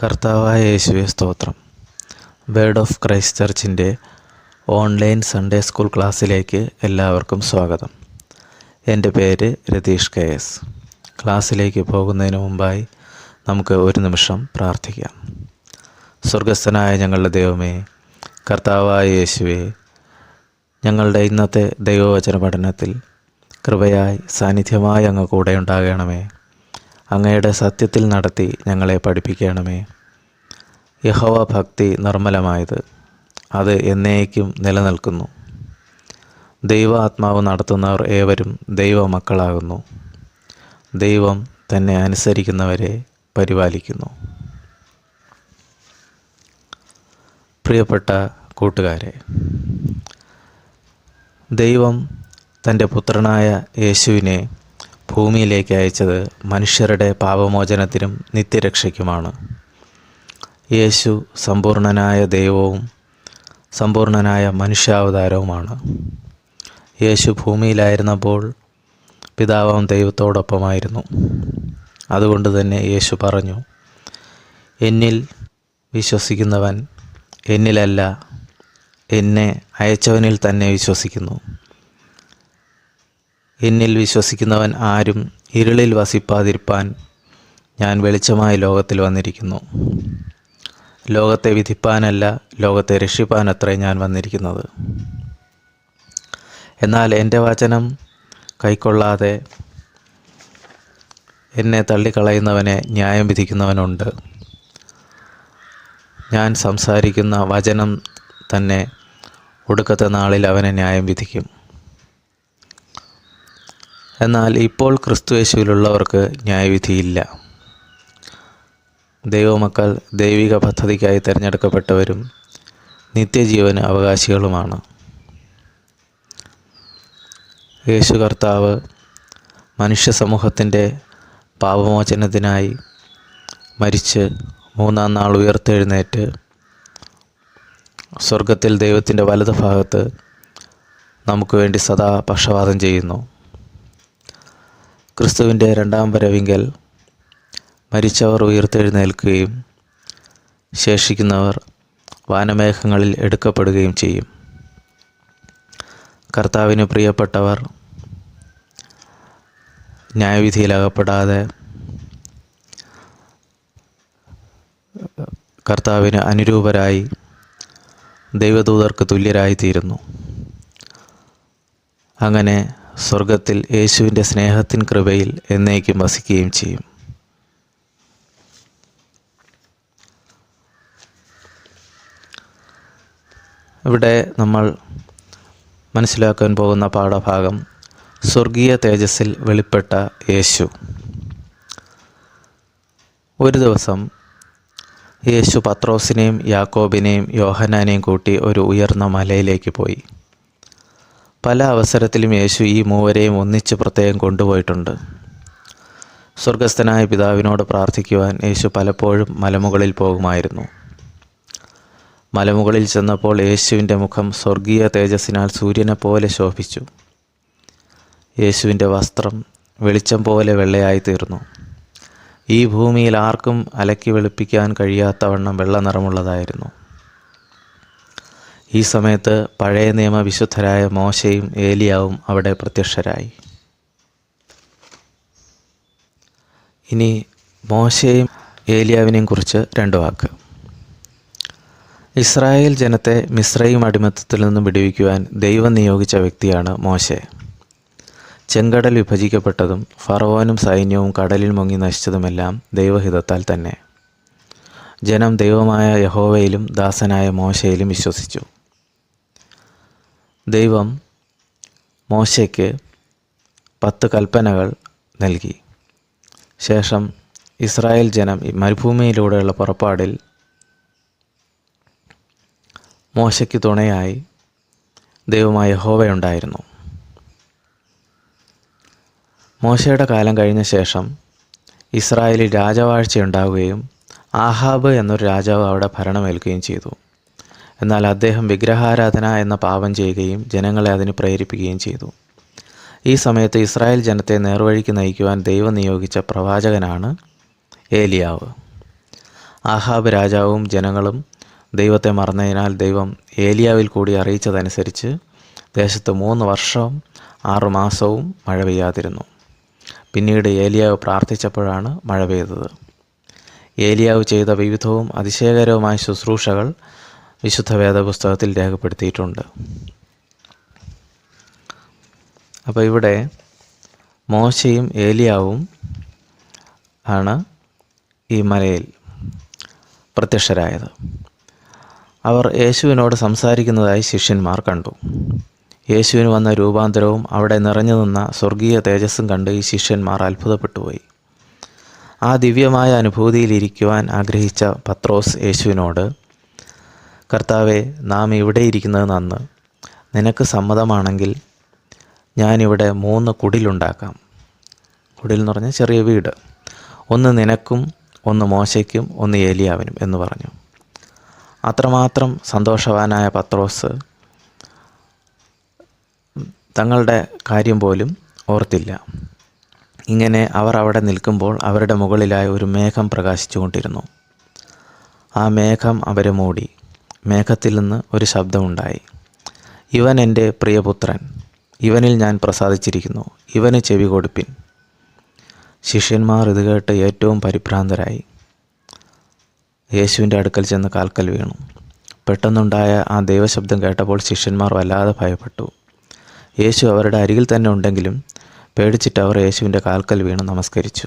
കർത്താവായ യേശുവേ സ്തോത്രം. വേർഡ് ഓഫ് ക്രൈസ്റ്റ് ചർച്ചിൻ്റെ ഓൺലൈൻ സൺഡേ സ്കൂൾ ക്ലാസ്സിലേക്ക് എല്ലാവർക്കും സ്വാഗതം. എൻ്റെ പേര് രതീഷ് KS. ക്ലാസ്സിലേക്ക് പോകുന്നതിന് മുമ്പായി നമുക്ക് ഒരു നിമിഷം പ്രാർത്ഥിക്കാം. സ്വർഗസ്ഥനായ ഞങ്ങളുടെ ദൈവമേ, കർത്താവായ യേശുവേ, ഞങ്ങളുടെ ഇന്നത്തെ ദൈവവചന പഠനത്തിൽ കൃപയായി സാന്നിധ്യമായി അങ്ങ് കൂടെ ഉണ്ടാകണമേ. അങ്ങയുടെ സത്യത്തിൽ നടത്തി ഞങ്ങളെ പഠിപ്പിക്കണമേ. യഹോവ ഭക്തി നിർമ്മലമായത്, അത് എന്നേക്കും നിലനിൽക്കുന്നു. ദൈവ ആത്മാവ് നടത്തുന്നവർ ഏവരും ദൈവമക്കളാകുന്നു. ദൈവം തന്നെ അനുസരിക്കുന്നവരെ പരിപാലിക്കുന്നു. പ്രിയപ്പെട്ട കൂട്ടുകാരെ, ദൈവം തൻ്റെ പുത്രനായ യേശുവിനെ ഭൂമിയിലേക്ക് അയച്ചത് മനുഷ്യരുടെ പാപമോചനത്തിനും നിത്യരക്ഷയ്ക്കുമാണ്. യേശു സമ്പൂർണനായ ദൈവവും സമ്പൂർണനായ മനുഷ്യാവതാരവുമാണ്. യേശു ഭൂമിയിലായിരുന്നപ്പോൾ പിതാവാം ദൈവത്തോടൊപ്പമായിരുന്നു. അതുകൊണ്ട് തന്നെ യേശു പറഞ്ഞു, എന്നിൽ വിശ്വസിക്കുന്നവൻ എന്നിലല്ല, എന്നെ അയച്ചവനിൽ തന്നെ വിശ്വസിക്കുന്നു. എന്നിൽ വിശ്വസിക്കുന്നവൻ ആരും ഇരുളിൽ വസിപ്പാതിരിപ്പാൻ ഞാൻ വെളിച്ചമായി ലോകത്തിൽ വന്നിരിക്കുന്നു. ലോകത്തെ വിധിപ്പാനല്ല, ലോകത്തെ രക്ഷിപ്പാനത്രേ ഞാൻ വന്നിരിക്കുന്നത്. എന്നാൽ എൻ്റെ വചനം കൈക്കൊള്ളാതെ എന്നെ തള്ളിക്കളയുന്നവനെ ന്യായം വിധിക്കുന്നവനുണ്ട്. ഞാൻ സംസാരിക്കുന്ന വചനം തന്നെ ഒടുക്കത്തെ നാളിൽ അവനെ ന്യായം വിധിക്കും. എന്നാൽ ഇപ്പോൾ ക്രിസ്തുയേശുവിലുള്ളവർക്ക് ന്യായവിധിയില്ല. ദൈവമക്കൾ ദൈവിക പദ്ധതിക്കായി തിരഞ്ഞെടുക്കപ്പെട്ടവരും നിത്യജീവന് അവകാശികളുമാണ്. യേശു കർത്താവ് മനുഷ്യ സമൂഹത്തിൻ്റെ പാപമോചനത്തിനായി മരിച്ച് മൂന്നാം നാൾ ഉയർത്തെഴുന്നേറ്റ് സ്വർഗത്തിൽ ദൈവത്തിൻ്റെ വലതുഭാഗത്ത് നമുക്ക് വേണ്ടി സദാ പക്ഷവാദം ചെയ്യുന്നു. ക്രിസ്തുവിൻ്റെ രണ്ടാം വരവിങ്കൽ മരിച്ചവർ ഉയർത്തെഴുന്നേൽക്കുകയും ശേഷിക്കുന്നവർ വാനമേഘങ്ങളിൽ എടുക്കപ്പെടുകയും ചെയ്യും. കർത്താവിന് പ്രിയപ്പെട്ടവർ ന്യായവിധിയിലകപ്പെടാതെ കർത്താവിന് അനുരൂപരായി ദൈവദൂതർക്ക് തുല്യരായിത്തീരുന്നു. അങ്ങനെ സ്വർഗത്തിൽ യേശുവിൻ്റെ സ്നേഹത്തിൻ കൃപയിൽ എന്നേക്കും വസിക്കുകയും ചെയ്യും. ഇവിടെ നമ്മൾ മനസ്സിലാക്കാൻ പോകുന്ന പാഠഭാഗം സ്വർഗീയ തേജസ്സിൽ വെളിപ്പെട്ട യേശു. ഒരു ദിവസം യേശു പത്രോസിനെയും യാക്കോബിനെയും യോഹന്നാനെയും കൂട്ടി ഒരു ഉയർന്ന മലയിലേക്ക് പോയി. പല അവസരത്തിലും യേശു ഈ മൂവരെയും ഒന്നിച്ച് പ്രത്യേകം കൊണ്ടുപോയിട്ടുണ്ട്. സ്വർഗസ്ഥനായ പിതാവിനോട് പ്രാർത്ഥിക്കുവാൻ യേശു പലപ്പോഴും മലമുകളിൽ പോകുമായിരുന്നു. മലമുകളിൽ ചെന്നപ്പോൾ യേശുവിൻ്റെ മുഖം സ്വർഗീയ തേജസ്സിനാൽ സൂര്യനെ പോലെ ശോഭിച്ചു. യേശുവിൻ്റെ വസ്ത്രം വെളിച്ചം പോലെ വെള്ളയായിത്തീർന്നു. ഈ ഭൂമിയിൽ ആർക്കും അലക്കി വെളുപ്പിക്കാൻ കഴിയാത്തവണ്ണം വെള്ള നിറമുള്ളതായിരുന്നു. ഈ സമയത്ത് പഴയ നിയമ വിശുദ്ധരായ മോശയും ഏലിയാവും അവിടെ പ്രത്യക്ഷരായി. ഇനി മോശയും ഏലിയാവിനെയും കുറിച്ച് രണ്ട് വാക്ക്. ഇസ്രായേൽ ജനത്തെ മിസ്രയീം അടിമത്തത്തിൽ നിന്നും വിടുവിക്കുവാൻ ദൈവം നിയോഗിച്ച വ്യക്തിയാണ് മോശെ. ചെങ്കടൽ വിഭജിക്കപ്പെട്ടതും ഫറവോനും സൈന്യവും കടലിൽ മുങ്ങി നശിച്ചതുമെല്ലാം ദൈവഹിതത്താൽ തന്നെ. ജനം ദൈവമായ യഹോവയിലും ദാസനായ മോശയിലും വിശ്വസിച്ചു. ദൈവം മോശയ്ക്ക് 10 കൽപ്പനകൾ നൽകി. ശേഷം ഇസ്രായേൽ ജനം മരുഭൂമിയിലൂടെയുള്ള പുറപ്പാടിൽ മോശയ്ക്ക് തുണയായി ദൈവമായ യഹോവയുണ്ടായിരുന്നു. മോശയുടെ കാലം കഴിഞ്ഞ ശേഷം ഇസ്രായേലിൽ രാജവാഴ്ചയുണ്ടാവുകയും ആഹാബ് എന്നൊരു രാജാവ് അവിടെ ഭരണമേൽക്കുകയും ചെയ്തു. എന്നാൽ അദ്ദേഹം വിഗ്രഹാരാധന എന്ന പാപം ചെയ്യുകയും ജനങ്ങളെ അതിന് പ്രേരിപ്പിക്കുകയും ചെയ്തു. ഈ സമയത്ത് ഇസ്രായേൽ ജനത്തെ നേർവഴിക്ക് നയിക്കുവാൻ ദൈവം നിയോഗിച്ച പ്രവാചകനാണ് ഏലിയാവ്. ആഹാബ് രാജാവും ജനങ്ങളും ദൈവത്തെ മറന്നതിനാൽ ദൈവം ഏലിയാവിൽ കൂടി അറിയിച്ചതനുസരിച്ച് ദേശത്ത് 3 വർഷവും 6 മാസവും മഴ പെയ്യാതിരുന്നു. പിന്നീട് ഏലിയാവ് പ്രാർത്ഥിച്ചപ്പോഴാണ് മഴ പെയ്തത്. ഏലിയാവ് ചെയ്ത വിവിധവും അതിശയകരവുമായ ശുശ്രൂഷകൾ വിശുദ്ധ വേദപുസ്തകത്തിൽ രേഖപ്പെടുത്തിയിട്ടുണ്ട്. അപ്പോൾ ഇവിടെ മോശയും ഏലിയാവും ആണ് ഈ മലയിൽ പ്രത്യക്ഷരായത്. അവർ യേശുവിനോട് സംസാരിക്കുന്നതായി ശിഷ്യന്മാർ കണ്ടു. യേശുവിന് വന്ന രൂപാന്തരവും അവിടെ നിറഞ്ഞു നിന്ന സ്വർഗീയ തേജസ്സും കണ്ട് ഈ ശിഷ്യന്മാർ അത്ഭുതപ്പെട്ടുപോയി. ആ ദിവ്യമായ അനുഭൂതിയിലിരിക്കുവാൻ ആഗ്രഹിച്ച പത്രോസ് യേശുവിനോട്, കർത്താവേ, നാം ഇവിടെ ഇരിക്കുന്നത് നന്ന്. നിനക്ക് സമ്മതമാണെങ്കിൽ ഞാനിവിടെ 3 കുടിലുണ്ടാക്കാം. കുടിൽ എന്ന് പറഞ്ഞാൽ ചെറിയ വീട്. 1 നിനക്കും, 1 മോശയ്ക്കും, 1 ഏലിയാവിനും എന്ന് പറഞ്ഞു. അത്രമാത്രം സന്തോഷവാനായ പത്രോസ് തങ്ങളുടെ കാര്യം പോലും ഓർത്തില്ല. ഇങ്ങനെ അവർ അവിടെ നിൽക്കുമ്പോൾ അവരുടെ മുകളിലായി ഒരു മേഘം പ്രകാശിച്ചു കൊണ്ടിരുന്നു. ആ മേഘം അവരെ മൂടി. മേഘത്തിൽ നിന്ന് ഒരു ശബ്ദമുണ്ടായി, ഇവൻ എൻ്റെ പ്രിയപുത്രൻ, ഇവനിൽ ഞാൻ പ്രസാദിച്ചിരിക്കുന്നു, ഇവന് ചെവി കൊടുപ്പിൻ. ശിഷ്യന്മാർ ഇത് കേട്ട് ഏറ്റവും പരിഭ്രാന്തരായി. യേശുവിൻ്റെ അടുക്കൽ ചെന്ന് കാൽക്കൽ വീണു. പെട്ടെന്നുണ്ടായ ആ ദൈവശബ്ദം കേട്ടപ്പോൾ ശിഷ്യന്മാർ വല്ലാതെ ഭയപ്പെട്ടു. യേശു അവരുടെ അരികിൽ തന്നെ ഉണ്ടെങ്കിലും പേടിച്ചിട്ട് അവർ യേശുവിൻ്റെ കാൽക്കൽ വീണ് നമസ്കരിച്ചു.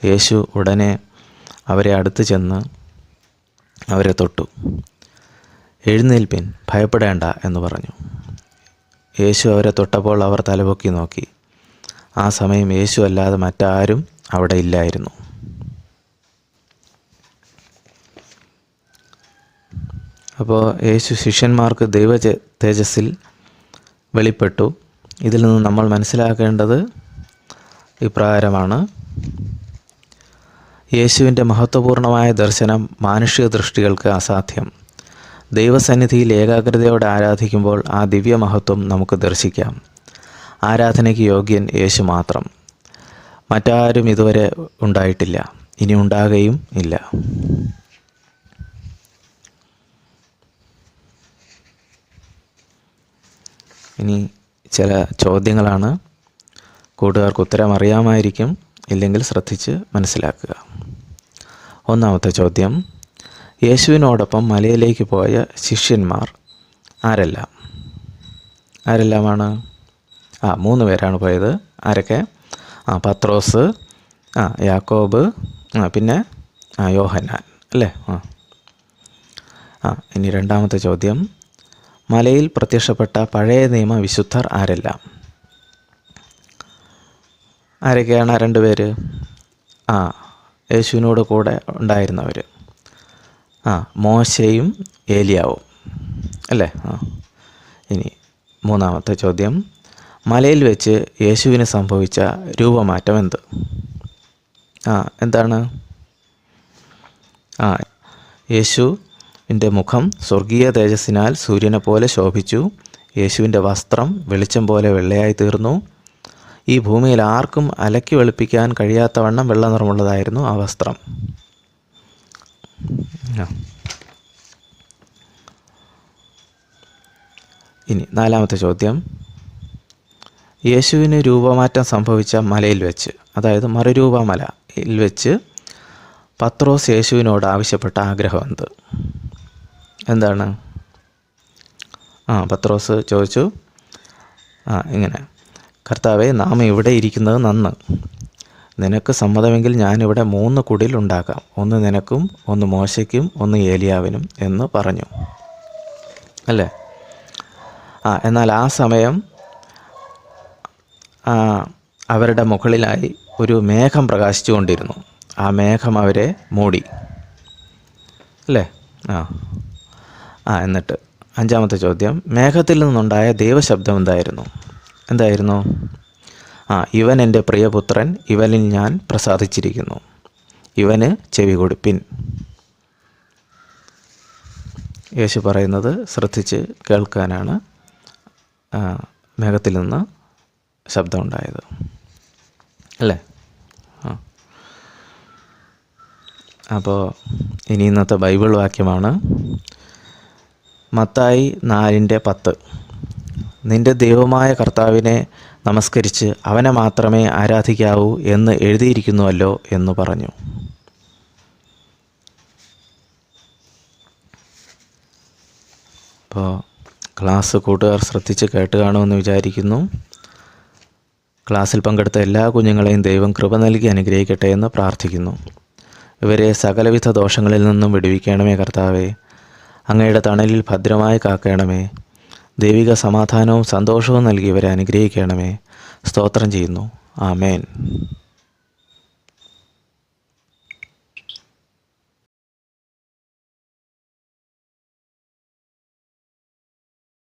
യേശു ഉടനെ അവരെ അടുത്ത് ചെന്ന് അവരെ തൊട്ടു. എഴുന്നേൽപ്പിൻ, ഭയപ്പെടേണ്ട എന്ന് പറഞ്ഞു. യേശു അവരെ തൊട്ടപ്പോൾ അവർ തലപൊക്കി നോക്കി. ആ സമയം യേശു അല്ലാതെ മറ്റാരും അവിടെ ഇല്ലായിരുന്നു. അപ്പോൾ യേശു ശിഷ്യന്മാർക്ക് ദൈവ തേജസ്സിൽ വെളിപ്പെട്ടു. ഇതിൽ നിന്ന് നമ്മൾ മനസ്സിലാക്കേണ്ടത് ഇപ്രകാരമാണ്: യേശുവിൻ്റെ മഹത്വപൂർണമായ ദർശനം മാനുഷിക ദൃഷ്ടികൾക്ക് അസാധ്യം. ദൈവസന്നിധിയിൽ ഏകാഗ്രതയോടെ ആരാധിക്കുമ്പോൾ ആ ദിവ്യമഹത്വം നമുക്ക് ദർശിക്കാം. ആരാധനയ്ക്ക് യോഗ്യൻ യേശു മാത്രം. മറ്റാരും ഇതുവരെ ഉണ്ടായിട്ടില്ല, ഇനി ഉണ്ടാകുകയും ഇല്ല. ഇനി ചില ചോദ്യങ്ങളാണ്. കൂട്ടുകാർക്ക് ഉത്തരം അറിയാമായിരിക്കും, ഇല്ലെങ്കിൽ ശ്രദ്ധിച്ച് മനസ്സിലാക്കുക. ഒന്നാമത്തെ ചോദ്യം: യേശുവിനോടൊപ്പം മലയിലേക്ക് പോയ ശിഷ്യന്മാർ ആരെല്ലാമാണ്? 3 പേരാണ് പോയത്. ആരൊക്കെ? പത്രോസ്, യാക്കോബ്, പിന്നെ യോഹന്നാൻ അല്ലേ? ഇനി രണ്ടാമത്തെ ചോദ്യം: മലയിൽ പ്രത്യക്ഷപ്പെട്ട പഴയ നിയമ വിശുദ്ധർ ആരെല്ലാം? ആരൊക്കെയാണ് 2 പേര്? യേശുവിനോട് കൂടെ ഉണ്ടായിരുന്നവർ. മോശയും ഏലിയാവും അല്ലേ? ഇനി മൂന്നാമത്തെ ചോദ്യം: മലയിൽ വെച്ച് യേശുവിന് സംഭവിച്ച രൂപമാറ്റം എന്ത്? എന്താണ്? യേശുവിൻ്റെ മുഖം സ്വർഗീയ തേജസ്സിനാൽ സൂര്യനെ പോലെ ശോഭിച്ചു. യേശുവിൻ്റെ വസ്ത്രം വെളിച്ചം പോലെ വെള്ളയായി തീർന്നു. ഈ ഭൂമിയിൽ ആർക്കും അലക്കി വെളുപ്പിക്കാൻ കഴിയാത്തവണ്ണം വെള്ള നിറമുള്ളതായിരുന്നു ആ വസ്ത്രം. ഇനി നാലാമത്തെ ചോദ്യം: യേശുവിന് രൂപമാറ്റം സംഭവിച്ച മലയിൽ വെച്ച്, അതായത് മറുരൂപ മലയിൽ വെച്ച് പത്രോസ് യേശുവിനോട് ആവശ്യപ്പെട്ട ആഗ്രഹം എന്താണ്? പത്രോസ് ചോദിച്ചു ഇങ്ങനെ: കർത്താവേ, നാം ഇവിടെ ഇരിക്കുന്നത് നന്ന്. നിനക്ക് സമ്മതമെങ്കിൽ ഞാനിവിടെ 3 കുടിൽ ഉണ്ടാക്കാം. 1 നിനക്കും, 1 മോശയ്ക്കും, 1 ഏലിയാവിനും എന്ന് പറഞ്ഞു അല്ലേ? എന്നാൽ ആ സമയം അവരുടെ മുകളിലായി ഒരു മേഘം പ്രകാശിച്ചു കൊണ്ടിരുന്നു. ആ മേഘം അവരെ മൂടി അല്ലേ? എന്നിട്ട് അഞ്ചാമത്തെ ചോദ്യം: മേഘത്തിൽ നിന്നുണ്ടായ ദൈവശബ്ദം എന്തായിരുന്നു? ഇവൻ എൻ്റെ പ്രിയപുത്രൻ, ഇവനിൽ ഞാൻ പ്രസാദിച്ചിരിക്കുന്നു, ഇവന് ചെവി കൊടുപ്പിൻ. യേശു പറയുന്നത് ശ്രദ്ധിച്ച് കേൾക്കാനാണ് മേഘത്തിൽ നിന്ന് ശബ്ദമുണ്ടായത് അല്ലേ? അപ്പോൾ ഇനി ഇന്നത്തെ ബൈബിൾ വാക്യമാണ് മത്തായി 4:10. നിന്റെ ദൈവമായ കർത്താവിനെ നമസ്കരിച്ച് അവനെ മാത്രമേ ആരാധിക്കാവൂ എന്ന് എഴുതിയിരിക്കുന്നുവല്ലോ എന്ന് പറഞ്ഞു. അപ്പോൾ ക്ലാസ് കൂട്ടുകാർ ശ്രദ്ധിച്ച് കേട്ട് കാണുമെന്ന് വിചാരിക്കുന്നു. ക്ലാസ്സിൽ പങ്കെടുത്ത എല്ലാ കുഞ്ഞുങ്ങളെയും ദൈവം കൃപ നൽകി അനുഗ്രഹിക്കട്ടെ എന്ന് പ്രാർത്ഥിക്കുന്നു. ഇവരെ സകലവിധ ദോഷങ്ങളിൽ നിന്നും വിടുവിക്കണമേ കർത്താവേ. അങ്ങയുടെ തണലിൽ ഭദ്രമായി കാക്കണമേ. ദൈവിക സമാധാനവും സന്തോഷവും നൽകി ഇവരെ അനുഗ്രഹിക്കണമേ. സ്തോത്രം ചെയ്യുന്നു. ആമേൻ.